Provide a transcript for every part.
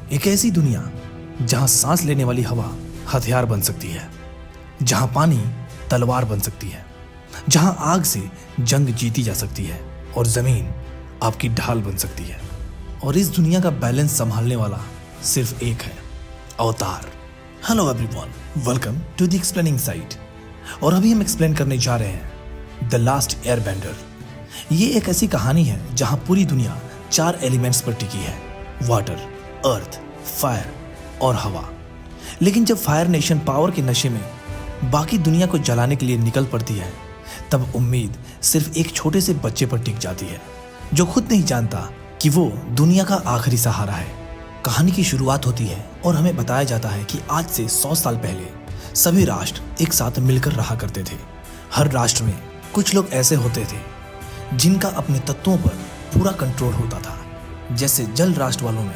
एक ऐसी दुनिया जहां सांस लेने वाली हवा हथियार बन सकती है, जहां पानी तलवार बन सकती है, जहां आग से जंग जीती जा सकती है और जमीन आपकी ढाल बन सकती है। और इस दुनिया का बैलेंस संभालने वाला सिर्फ एक है, अवतार। Hello everyone, welcome to the explaining site. और अभी हम एक्सप्लेन करने जा रहे हैं द लास्ट एयरबेंडर। ये एक ऐसी कहानी है जहां पूरी दुनिया 4 एलिमेंट्स पर टिकी है, वाटर, अर्थ, फायर और हवा। लेकिन जब फायर नेशन पावर के नशे में बाकी दुनिया को जलाने के लिए निकल पड़ती है, तब उम्मीद सिर्फ एक छोटे से बच्चे पर टिक जाती है जो खुद नहीं जानता कि वो दुनिया का आखिरी सहारा है। कहानी की शुरुआत होती है और हमें बताया जाता है कि आज से 100 साल पहले सभी राष्ट्र एक साथ मिलकर रहा करते थे। हर राष्ट्र में कुछ लोग ऐसे होते थे जिनका अपने तत्वों पर पूरा कंट्रोल होता था। जैसे जल राष्ट्र वालों में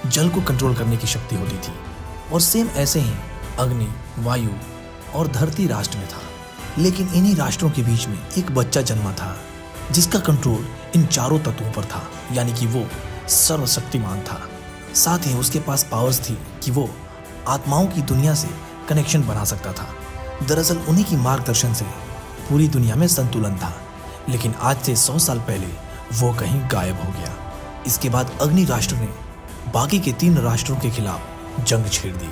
जल को कंट्रोल करने की शक्ति होती थी, और सेम ऐसे ही अग्नि, वायु और धरती राष्ट्र में था। लेकिन इन्हीं राष्ट्रों के बीच में एक बच्चा जन्मा था जिसका कंट्रोल इन चारों तत्वों पर था, यानी कि वो सर्वशक्तिमान था। साथ ही उसके पास पावर्स थी कि वो आत्माओं की दुनिया से कनेक्शन बना सकता था। दरअसल उन्हीं की मार्गदर्शन से पूरी दुनिया में संतुलन था। लेकिन आज से 100 साल पहले वो कहीं गायब हो गया। इसके बाद अग्नि राष्ट्र ने बाकी के 3 राष्ट्रों के खिलाफ जंग छेड़ दी।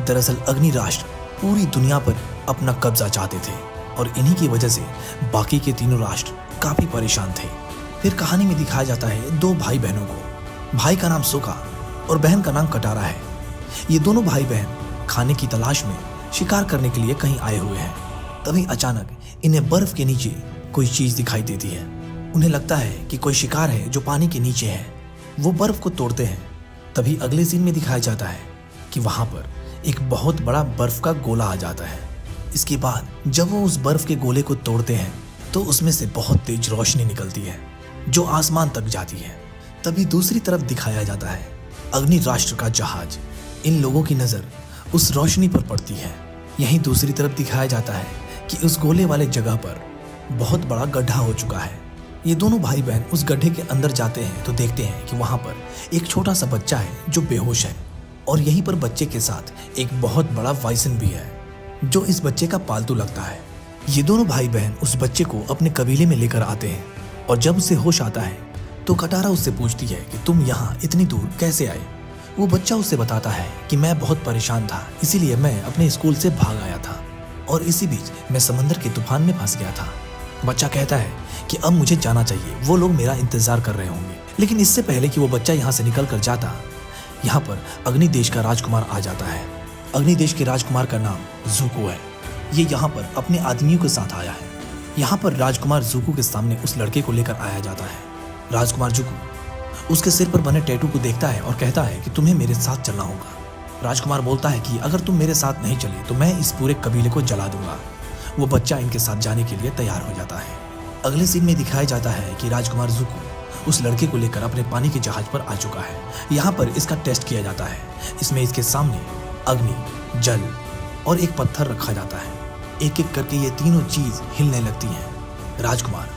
दरअसल अग्नि राष्ट्र पूरी दुनिया पर अपना कब्जा चाहते थे और इन्हीं की वजह से बाकी के तीनों राष्ट्र काफी परेशान थे। फिर कहानी में दिखाया जाता है 2 भाई बहनों को। भाई का नाम सुका और बहन का नाम कटारा है। ये दोनों भाई बहन खाने की तलाश में शिकार करने के लिए कहीं आए हुए हैं। तभी अचानक इन्हें बर्फ के नीचे कोई चीज दिखाई देती है। उन्हें लगता है कि कोई शिकार है जो पानी के नीचे है। वो बर्फ को तोड़ते हैं। तभी अगले सीन में दिखाया जाता है कि वहां पर एक बहुत बड़ा बर्फ का गोला आ जाता है। इसके बाद जब वो उस बर्फ के गोले को तोड़ते हैं तो उसमें से बहुत तेज रोशनी निकलती है जो आसमान तक जाती है। तभी दूसरी तरफ दिखाया जाता है अग्नि राष्ट्र का जहाज। इन लोगों की नजर उस रोशनी पर पड़ती है। यहीं दूसरी तरफ दिखाया जाता है कि उस गोले वाले जगह पर बहुत बड़ा गड्ढा हो चुका है। ये दोनों भाई बहन उस गड्ढे के अंदर जाते हैं तो देखते हैं कि वहां पर एक छोटा सा बच्चा है जो बेहोश है, और यहीं पर बच्चे के साथ एक बहुत बड़ा वाइसन भी है जो इस बच्चे का पालतू लगता है। ये दोनों भाई बहन उस बच्चे को अपने कबीले में लेकर आते हैं, और जब उसे होश आता है तो कटारा उससे पूछती है कि तुम यहाँ इतनी दूर कैसे आए। वो बच्चा उससे बताता है कि मैं बहुत परेशान था, इसीलिए मैं अपने स्कूल से भाग आया था और इसी बीच मैं समंदर के तूफान में फंस गया था। बच्चा कहता है कि अब मुझे जाना चाहिए, वो लोग मेरा इंतजार कर रहे होंगे। लेकिन इससे पहले कि वो बच्चा यहाँ से निकल कर जाता, यहाँ पर अग्नि देश का राजकुमार आ जाता है। अग्नि देश के राजकुमार का नाम जूको है। ये यहाँ पर अपने आदमियों के साथ आया है। यहाँ पर राजकुमार जूको के सामने उस लड़के को लेकर आया जाता है। राजकुमार जूको उसके सिर पर बने टैटू को देखता है और कहता है कि तुम्हें मेरे साथ चलना होगा। राजकुमार बोलता है कि अगर तुम मेरे साथ नहीं चले तो मैं इस पूरे कबीले को जला दूंगा। वो बच्चा इनके साथ जाने के लिए तैयार हो जाता है। अगले सीन में दिखाया जाता है कि राजकुमार जूको उस लड़के को लेकर अपने पानी के जहाज पर आ चुका है। यहाँ पर इसका टेस्ट किया जाता है। इसमें इसके सामने अग्नि, जल और एक पत्थर रखा जाता है। एक एक करके ये तीनों चीज हिलने लगती हैं। राजकुमार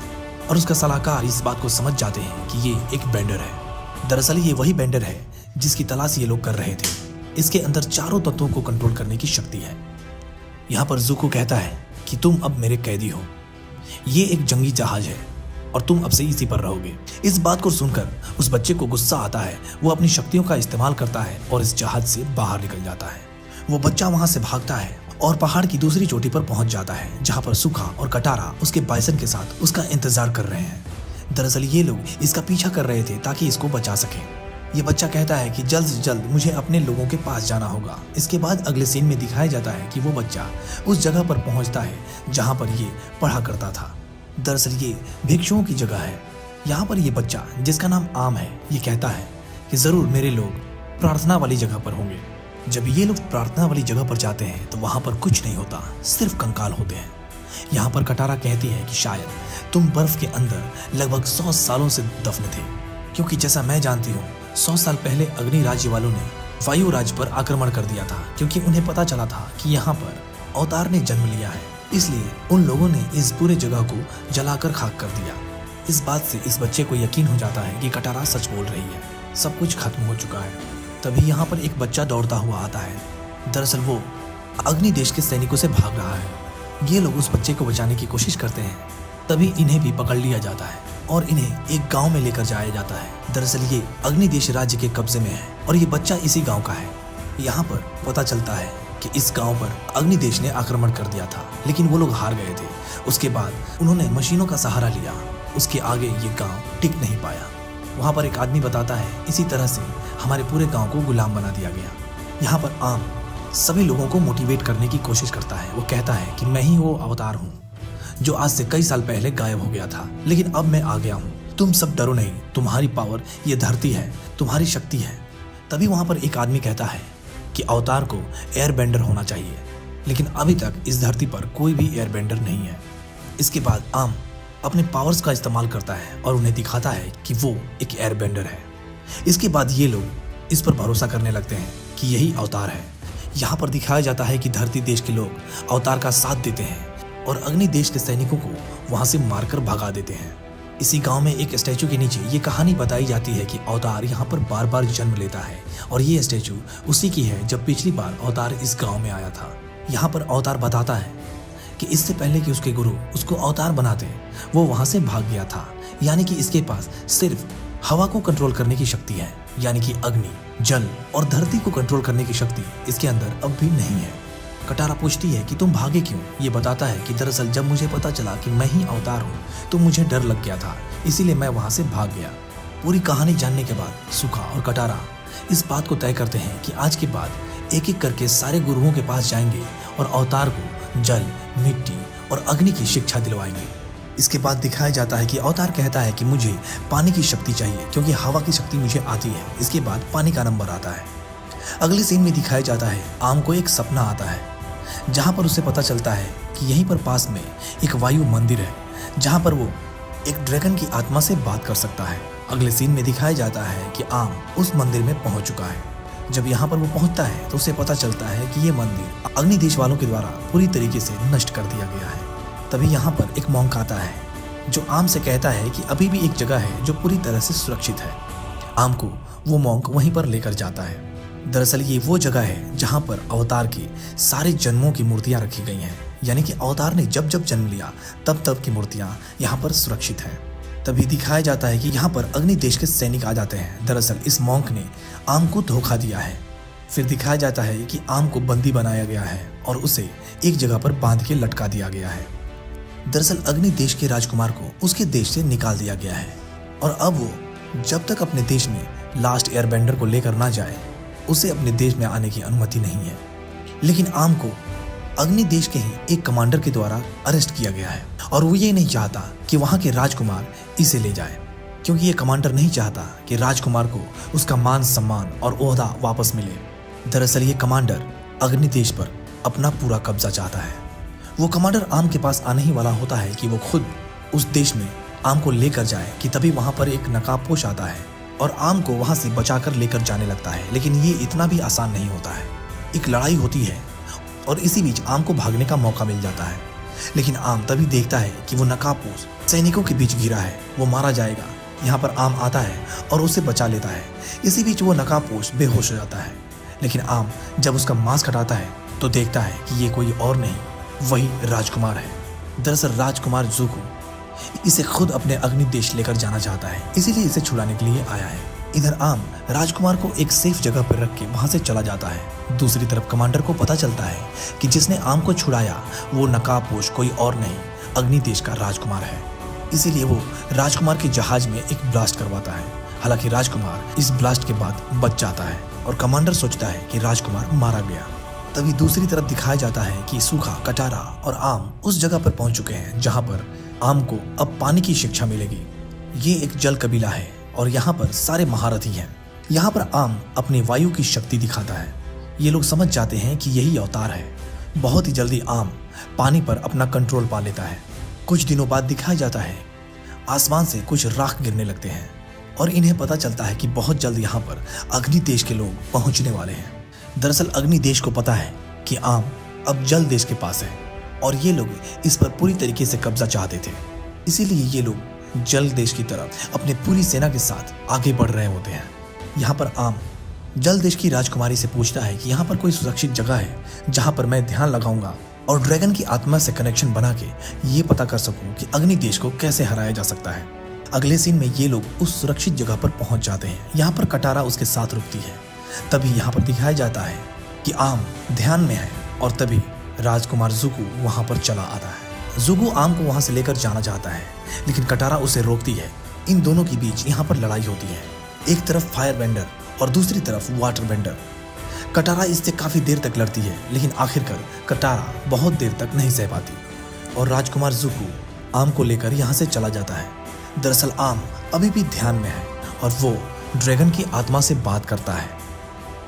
और उसका सलाहकार इस बात को समझ जाते हैं कि ये एक बेंडर है। दरअसल ये वही बेंडर है जिसकी तलाश ये लोग कर रहे थे। इसके अंदर चारों तत्वों को कंट्रोल करने की शक्ति है। यहाँ पर जूको कहता है कि तुम अब मेरे कैदी हो। ये एक जंगी जहाज है और तुम अब से इसी पर रहोगे। इस बात को सुनकर उस बच्चे को गुस्सा आता है। वो अपनी शक्तियों का इस्तेमाल करता है और इस जहाज से बाहर निकल जाता है। वो बच्चा वहां से भागता है और पहाड़ की दूसरी चोटी पर पहुंच जाता है, जहां पर सुखा और कटारा उसके बाइसन के साथ उसका इंतजार कर रहे हैं। दरअसल ये लोग इसका पीछा कर रहे थे ताकि इसको बचा सके। ये बच्चा कहता है कि जल्द से जल्द मुझे अपने लोगों के पास जाना होगा। इसके बाद अगले सीन में दिखाया जाता है कि वो बच्चा उस जगह पर पहुंचता है जहां पर ये पढ़ा करता था। दरअसल ये भिक्षुओं की जगह है। यहाँ पर ये बच्चा, जिसका नाम आम है, ये कहता है कि जरूर मेरे लोग प्रार्थना वाली जगह पर होंगे। जब ये लोग प्रार्थना वाली जगह पर जाते हैं तो वहां पर कुछ नहीं होता, सिर्फ कंकाल होते हैं। यहाँ पर कटारा कहती है कि शायद तुम बर्फ के अंदर लगभग 100 सालों से दफन थे, क्योंकि जैसा मैं जानती हूँ 100 साल पहले अग्नि राज्य वालों ने वायु राज्य पर आक्रमण कर दिया था, क्योंकि उन्हें पता चला था कि यहाँ पर अवतार ने जन्म लिया है। इसलिए उन लोगों ने इस पूरे जगह को जलाकर खाक कर दिया। इस बात से इस बच्चे को यकीन हो जाता है कि कटारा सच बोल रही है, सब कुछ खत्म हो चुका है। तभी यहाँ पर एक बच्चा दौड़ता हुआ आता है। दरअसल वो अग्नि देश के सैनिकों से भाग रहा है। ये लोग उस बच्चे को बचाने की कोशिश करते हैं, तभी इन्हें भी पकड़ लिया जाता है और इन्हें एक गांव में लेकर जाया जाता है। दरअसल ये अग्नि देश राज्य के कब्जे में है और ये बच्चा इसी गांव का है। यहाँ पर पता चलता है कि इस गांव पर अग्नि देश ने आक्रमण कर दिया था, लेकिन वो लोग हार गए थे। उसके बाद उन्होंने मशीनों का सहारा लिया। उसके आगे ये गांव टिक नहीं पाया। वहाँ पर एक आदमी बताता है, इसी तरह से हमारे पूरे गांव को गुलाम बना दिया गया। यहाँ पर आम सभी लोगों को मोटिवेट करने की कोशिश करता है। वो कहता है कि मैं ही वो अवतार हूँ जो आज से कई साल पहले गायब हो गया था, लेकिन अब मैं आ गया हूँ। तुम सब डरो नहीं, तुम्हारी पावर ये धरती है, तुम्हारी शक्ति है। तभी वहाँ पर एक आदमी कहता है कि अवतार को एयर बेंडर होना चाहिए, लेकिन अभी तक इस धरती पर कोई भी एयर बेंडर नहीं है। इसके बाद आम अपने पावर्स का इस्तेमाल करता है और उन्हें दिखाता है कि वो एक एयर बेंडर है। इसके बाद ये लोग इस पर भरोसा करने लगते हैं कि यही अवतार है। यहाँ पर दिखाया जाता है कि धरती देश के लोग अवतार का साथ देते हैं और अग्नि देश के सैनिकों को वहां से मारकर भगा देते हैं। इसी गांव में एक स्टैचू के नीचे ये कहानी बताई जाती है कि अवतार यहाँ पर बार बार जन्म लेता है और ये स्टैचू उसी की है जब पिछली बार अवतार इस गांव में आया था। यहाँ पर अवतार बताता है कि इससे पहले कि उसके गुरु उसको अवतार बनाते, वो वहां से भाग गया था। यानी कि इसके पास सिर्फ हवा को कंट्रोल करने की शक्ति है, यानी कि अग्नि, जल और धरती को कंट्रोल करने की शक्ति इसके अंदर अब भी नहीं है। कटारा पूछती है कि तुम भागे क्यों? ये बताता है कि दरअसल जब मुझे पता चला कि मैं ही अवतार हूँ तो मुझे डर लग गया था, इसीलिए मैं वहां से भाग गया। पूरी कहानी जानने के बाद सुखा और कटारा इस बात को तय करते हैं कि आज के बाद एक एक करके सारे गुरुओं के पास जाएंगे और अवतार को जल, मिट्टी और अग्नि की शिक्षा दिलवाएंगे। इसके बाद दिखाया जाता है कि अवतार कहता है कि मुझे पानी की शक्ति चाहिए क्योंकि हवा की शक्ति मुझे आती है। इसके बाद पानी का नंबर आता है। अगले सीन में दिखाया जाता है आम को एक सपना आता है जहां पर उसे पता चलता है कि यहीं पर पास में एक वायु मंदिर है जहां पर वो एक ड्रैगन की आत्मा से बात कर सकता है। अगले सीन में दिखाया जाता है कि आम उस मंदिर में पहुंच चुका है। जब यहाँ पर वो पहुंचता है तो उसे पता चलता है कि ये मंदिर अग्नि देश वालों के द्वारा पूरी तरीके से नष्ट कर दिया गया है। तभी यहाँ पर एक मॉन्क आता है जो आम से कहता है कि अभी भी एक जगह है जो पूरी तरह से सुरक्षित है। आम को वो मॉन्क वहीं पर लेकर जाता है। दरअसल ये वो जगह है जहाँ पर अवतार के सारे जन्मों की मूर्तियाँ रखी गई हैं, यानी कि अवतार ने जब जब जन्म लिया तब तब की मूर्तियाँ यहाँ पर सुरक्षित हैं। तभी दिखाया जाता है कि यहाँ पर अग्नि देश के सैनिक आ जाते हैं। दरअसल इस मॉन्क ने आम को धोखा दिया है। फिर दिखाया जाता है कि आम को बंदी बनाया गया है और उसे एक जगह पर बांध के लटका दिया गया है। दरअसल अग्नि देश के राजकुमार को उसके देश से निकाल दिया गया है और अब वो जब तक अपने देश में लास्ट एयरबेंडर को लेकर ना जाए उसे अपने देश में आने की अनुमति नहीं है। लेकिन आम को अग्नि देश के ही एक कमांडर के द्वारा अरेस्ट किया गया है और वो ये नहीं चाहता कि वहां के राजकुमार इसे ले जाए, क्योंकि ये कमांडर नहीं चाहता कि राजकुमार को उसका मान सम्मान और ओहदा वापस मिले। दरअसल ये कमांडर अग्नि देश पर अपना पूरा कब्जा चाहता है। वो कमांडर आम के पास आने ही वाला होता है कि वो खुद उस देश में आम को लेकर जाए कि तभी वहां पर एक नकाबपोश आता है और आम को वहां से बचाकर लेकर जाने लगता है। लेकिन ये इतना भी आसान नहीं होता है। एक लड़ाई होती है और इसी बीच आम को भागने का मौका मिल जाता है, लेकिन आम तभी देखता है कि वो नकाबपोश सैनिकों के बीच गिरा है, वो मारा जाएगा। यहाँ पर आम आता है और उसे बचा लेता है। इसी बीच वो नकाबपोश बेहोश हो जाता है, लेकिन आम जब उसका मांस हटाता है तो देखता है कि ये कोई और नहीं, वही राजकुमार है। दरअसल राजकुमार जुको इसे खुद अपने अग्नि देश लेकर जाना चाहता है, इसीलिए इसे छुड़ाने के लिए आया है। इधर आम राजकुमार को एक सेफ जगह पर रख के वहां से चला जाता है। दूसरी तरफ कमांडर को पता चलता है कि जिसने आम को छुड़ाया वो नकाबपोश कोई और नहीं, अग्नि देश का राजकुमार है। इसीलिए वो राजकुमार के जहाज में एक ब्लास्ट करवाता है। हालांकि राजकुमार इस ब्लास्ट के बाद बच जाता है और कमांडर सोचता है कि राजकुमार मारा गया। तभी दूसरी तरफ दिखाया जाता है कि सूखा, कटारा और आम उस जगह पर पहुंच चुके हैं जहां पर आम को अब पानी की शिक्षा मिलेगी। ये एक जल कबीला है और यहाँ पर सारे महारथी हैं। यहाँ पर आम अपनी वायु की शक्ति दिखाता है। ये लोग समझ जाते हैं कि यही अवतार है। बहुत ही जल्दी आम पानी पर अपना कंट्रोल पा लेता है। कुछ दिनों बाद दिखाया जाता है आसमान से कुछ राख गिरने लगते हैं और इन्हें पता चलता है कि बहुत जल्द यहाँ पर अग्नि देश के लोग पहुंचने वाले हैं। दरअसल अग्नि देश को पता है कि आम अब जल देश के पास है और ये लोग इस पर पूरी तरीके से कब्जा चाहते थे। इसीलिए ये लोग जल देश की तरफ अपनी पूरी सेना के साथ आगे बढ़ रहे होते हैं। यहाँ पर आम जल देश की राजकुमारी से पूछता है कि यहाँ पर कोई सुरक्षित जगह है जहाँ पर मैं ध्यान लगाऊंगा और ड्रैगन की आत्मा से कनेक्शन बना के ये पता कर सकूं कि अग्नि देश को कैसे हराया जा सकता है। अगले सीन में ये लोग उस सुरक्षित जगह पर पहुंच जाते हैं। यहाँ पर कटारा उसके साथ रुकती है। तभी यहाँ पर दिखाया जाता है कि आम ध्यान में है और तभी राजकुमार जुगु वहां पर चला आता है। जुगु आम को वहां से लेकर जाना चाहता है लेकिन कटारा उसे रोकती है। इन दोनों के बीच यहाँ पर लड़ाई होती है। एक तरफ फायर बेंडर और दूसरी तरफ वाटर बेंडर। कटारा इससे काफी देर तक लड़ती है लेकिन आखिरकार कटारा बहुत देर तक नहीं सह पाती और राजकुमार जुगु आम को लेकर यहाँ से चला जाता है। दरअसल आम अभी भी ध्यान में है और वो ड्रैगन की आत्मा से बात करता है।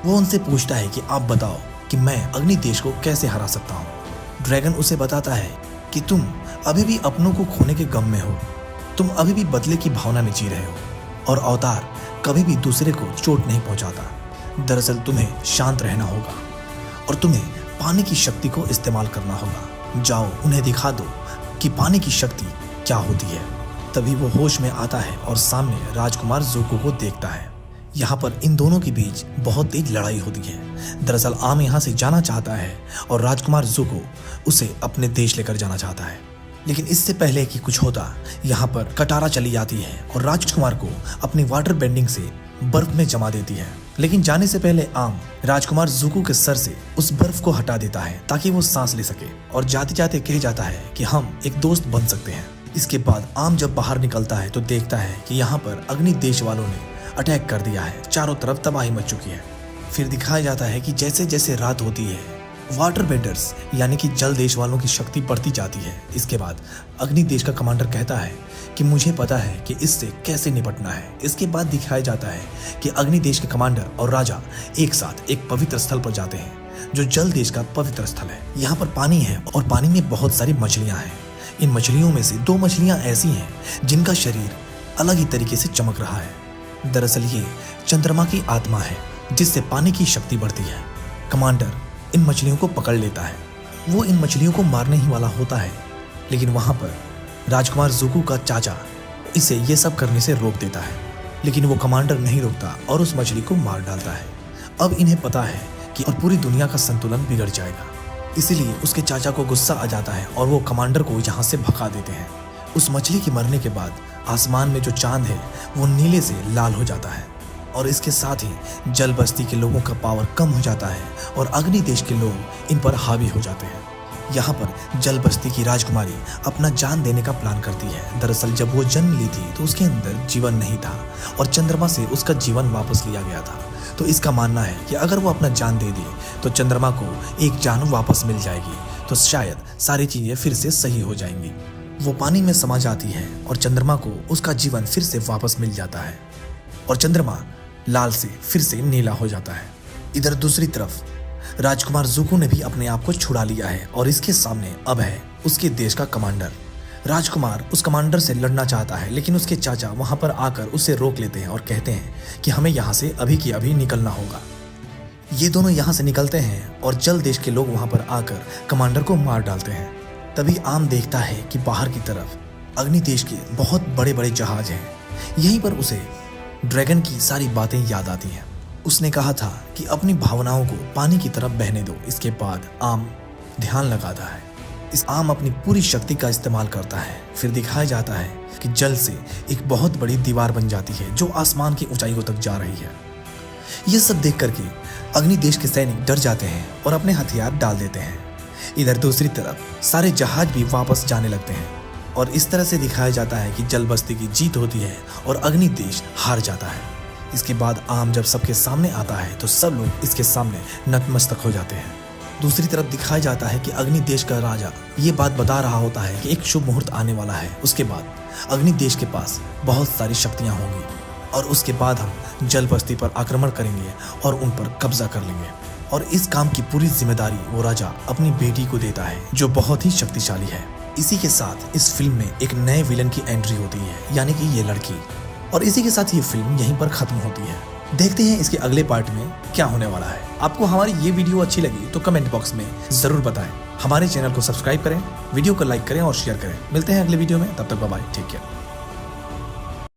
वो उनसे पूछता है कि आप बताओ कि मैं अग्नि देश को कैसे हरा सकता हूँ। ड्रैगन उसे बताता है कि तुम अभी भी अपनों को खोने के गम में हो, तुम अभी भी बदले की भावना में जी रहे हो और अवतार कभी भी दूसरे को चोट नहीं पहुंचाता। दरअसल तुम्हें शांत रहना होगा और तुम्हें पानी की शक्ति को इस्तेमाल करना होगा। जाओ उन्हें दिखा दो कि पानी की शक्ति क्या होती है। तभी वो होश में आता है और सामने राजकुमार जुगु को देखता है। यहाँ पर इन दोनों के बीच बहुत तेज लड़ाई होती है। दरअसल आम यहाँ से जाना चाहता है और राजकुमार जुगु उसे अपने देश लेकर जाना चाहता है। लेकिन इससे पहले कि कुछ होता यहाँ पर कटारा चली जाती है और राजकुमार को अपनी वाटर बेंडिंग से बर्फ में जमा देती है। लेकिन जाने से पहले आम राजकुमार जुगु के सर से उस बर्फ को हटा देता है ताकि वो सांस ले सके और जाते जाते कह जाता है कि हम एक दोस्त बन सकते हैं। इसके बाद आम जब बाहर निकलता है तो देखता है कि यहाँ पर अग्नि देश वालों ने अटैक कर दिया है। चारों तरफ तबाही मच चुकी है। फिर दिखाया जाता है कि जैसे जैसे रात होती है वाटर बेंडर्स यानी कि जल देश वालों की शक्ति बढ़ती जाती है। इसके बाद अग्नि देश का कमांडर कहता है कि मुझे पता है कि इससे कैसे निपटना है। इसके बाद दिखाया जाता है कि अग्नि देश के कमांडर और राजा एक साथ एक पवित्र स्थल पर जाते हैं जो जल देश का पवित्र स्थल है। यहाँ पर पानी है और पानी में बहुत सारी मछलियां हैं। इन मछलियों में से 2 मछलियां ऐसी हैं जिनका शरीर अलग ही तरीके से चमक रहा है। दरअसल ये चंद्रमा की आत्मा है जिससे पानी की शक्ति बढ़ती है। कमांडर इन मछलियों को पकड़ लेता है। वो इन मछलियों को मारने ही वाला होता है लेकिन वहां पर राजकुमार जुगु का चाचा इसे ये सब करने से रोक देता है। लेकिन वो कमांडर नहीं रुकता और उस मछली को मार डालता है। अब इन्हें पता है कि और पूरी दुनिया का संतुलन बिगड़ जाएगा। इसीलिए उसके चाचा को गुस्सा आ जाता है और वो कमांडर को यहाँ से भगा देते हैं। उस मछली के मरने के बाद आसमान में जो चांद है वो नीले से लाल हो जाता है और इसके साथ ही जल बस्ती के लोगों का पावर कम हो जाता है और अग्नि देश के लोग इन पर हावी हो जाते हैं। यहाँ पर जल बस्ती की राजकुमारी अपना जान देने का प्लान करती है। दरअसल जब वो जन्म ली थी तो उसके अंदर जीवन नहीं था और चंद्रमा से उसका जीवन वापस लिया गया था। तो इसका मानना है कि अगर वो अपना जान दे दे तो चंद्रमा को एक जान वापस मिल जाएगी तो शायद सारी चीजें फिर से सही हो जाएंगी। वो पानी में समा जाती है और चंद्रमा को उसका जीवन फिर से वापस मिल जाता है और चंद्रमा लाल से फिर से नीला हो जाता है। इधर दूसरी तरफ राजकुमार जुगु ने भी अपने आप को छुड़ा लिया है और इसके सामने अब है उसके देश का कमांडर। राजकुमार उस कमांडर से लड़ना चाहता है लेकिन उसके चाचा वहां पर आकर उसे रोक लेते हैं और कहते हैं कि हमें यहाँ से अभी की अभी निकलना होगा। ये दोनों यहाँ से निकलते हैं और जल देश के लोग वहां पर आकर कमांडर को मार डालते हैं। तभी आम देखता है कि बाहर की तरफ अग्नि देश के बहुत बड़े बड़े जहाज हैं। यहीं पर उसे ड्रैगन की सारी बातें याद आती हैं। उसने कहा था कि अपनी भावनाओं को पानी की तरफ बहने दो। इसके बाद आम ध्यान लगाता है। इस आम अपनी पूरी शक्ति का इस्तेमाल करता है। फिर दिखाया जाता है कि जल से एक बहुत बड़ी दीवार बन जाती है जो आसमान की ऊंचाइयों तक जा रही है। यह सब देख करके अग्नि देश के सैनिक डर जाते हैं और अपने हथियार डाल देते हैं। इधर दूसरी तरफ सारे जहाज भी वापस जाने लगते हैं और इस तरह से दिखाया जाता है कि जल बस्ती की जीत होती है और अग्नि देश हार जाता है। इसके बाद आम जब सबके सामने आता है तो सब लोग इसके सामने नतमस्तक हो जाते हैं। दूसरी तरफ दिखाया जाता है कि अग्नि देश का राजा ये बात बता रहा होता है कि एक शुभ मुहूर्त आने वाला है। उसके बाद अग्नि देश के पास बहुत सारी शक्तियां होंगी और उसके बाद हम जल बस्ती पर आक्रमण करेंगे और उन पर कब्जा कर लेंगे। और इस काम की पूरी जिम्मेदारी वो राजा अपनी बेटी को देता है जो बहुत ही शक्तिशाली है। इसी के साथ इस फिल्म में एक नए विलन की एंट्री होती है यानी कि ये लड़की। और इसी के साथ ये फिल्म यहीं पर खत्म होती है। देखते हैं इसके अगले पार्ट में क्या होने वाला है। आपको हमारी ये वीडियो अच्छी लगी तो कमेंट बॉक्स में जरूर बताएं। हमारे चैनल को सब्सक्राइब करें, वीडियो को लाइक करें और शेयर करें। मिलते हैं अगले वीडियो में, तब तक बाय बाय, टेक केयर।